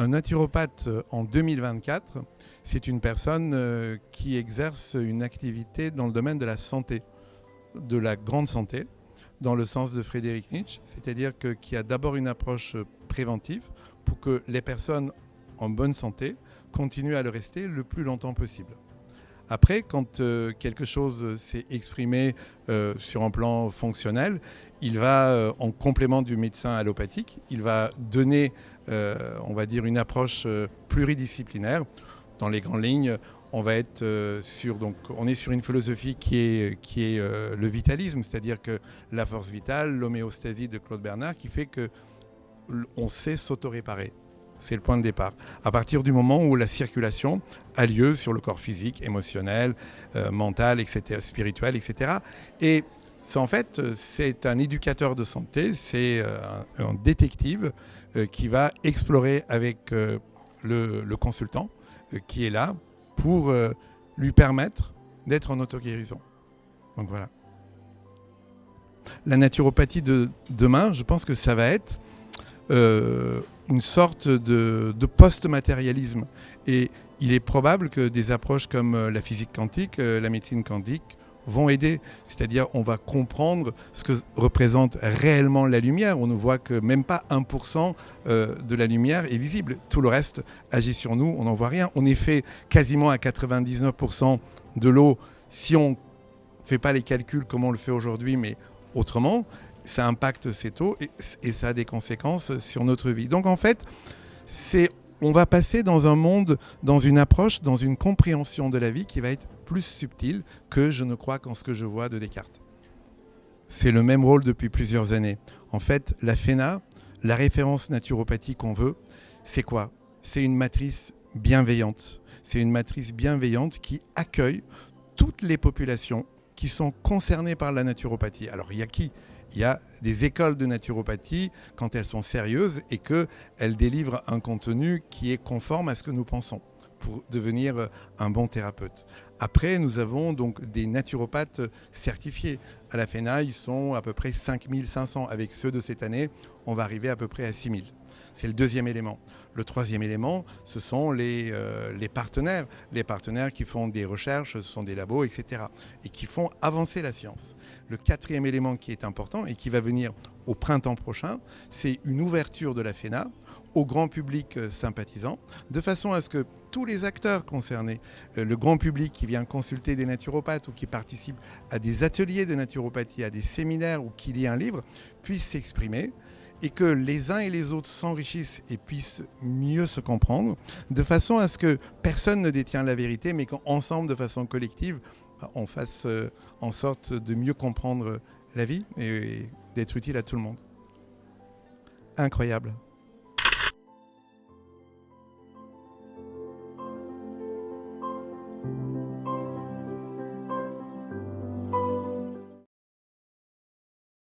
Un naturopathe en 2024, c'est une personne qui exerce une activité dans le domaine de la santé, de la grande santé, dans le sens de Frédéric Nietzsche, c'est-à-dire qui a d'abord une approche préventive pour que les personnes en bonne santé continuent à le rester le plus longtemps possible. Après, quand quelque chose s'est exprimé sur un plan fonctionnel, il va, en complément du médecin allopathique, il va donner, on va dire, une approche pluridisciplinaire. Dans les grandes lignes, on va être on est sur une philosophie qui est le vitalisme, c'est-à-dire que la force vitale, l'homéostasie de Claude Bernard, qui fait qu'on sait s'auto-réparer. C'est le point de départ. À partir du moment où la circulation a lieu sur le corps physique, émotionnel, mental, etc., spirituel, etc. Et en fait, c'est un éducateur de santé, c'est un détective qui va explorer avec le consultant qui est là pour lui permettre d'être en auto-guérison. Donc voilà. La naturopathie de demain, je pense que ça va être une sorte de post-matérialisme. Et il est probable que des approches comme la physique quantique, la médecine quantique, vont aider. C'est-à-dire on va comprendre ce que représente réellement la lumière. On ne voit que même pas 1% de la lumière est visible. Tout le reste agit sur nous, on n'en voit rien. On est fait quasiment à 99% de l'eau. Si on ne fait pas les calculs comme on le fait aujourd'hui, mais autrement, ça impacte cette eau et ça a des conséquences sur notre vie. Donc en fait, on va passer dans un monde, dans une approche, dans une compréhension de la vie qui va être plus subtile que je ne crois qu'en ce que je vois de Descartes. C'est le même rôle depuis plusieurs années. En fait, la FENA, la référence naturopathie qu'on veut, c'est quoi? C'est une matrice bienveillante. C'est une matrice bienveillante qui accueille toutes les populations qui sont concernées par la naturopathie. Alors il y a qui? Il y a des écoles de naturopathie quand elles sont sérieuses et qu'elles délivrent un contenu qui est conforme à ce que nous pensons pour devenir un bon thérapeute. Après, nous avons donc des naturopathes certifiés. À la FENA, ils sont à peu près 5500. Avec ceux de cette année, on va arriver à peu près à 6000. C'est le deuxième élément. Le troisième élément, ce sont les partenaires. Les partenaires qui font des recherches, ce sont des labos, etc. et qui font avancer la science. Le quatrième élément qui est important et qui va venir au printemps prochain, c'est une ouverture de la FENA au grand public sympathisant, de façon à ce que tous les acteurs concernés, le grand public qui vient consulter des naturopathes ou qui participe à des ateliers de naturopathie, à des séminaires ou qui lit un livre, puissent s'exprimer et que les uns et les autres s'enrichissent et puissent mieux se comprendre, de façon à ce que personne ne détient la vérité, mais qu'ensemble, de façon collective, on fasse en sorte de mieux comprendre la vie et d'être utile à tout le monde. Incroyable.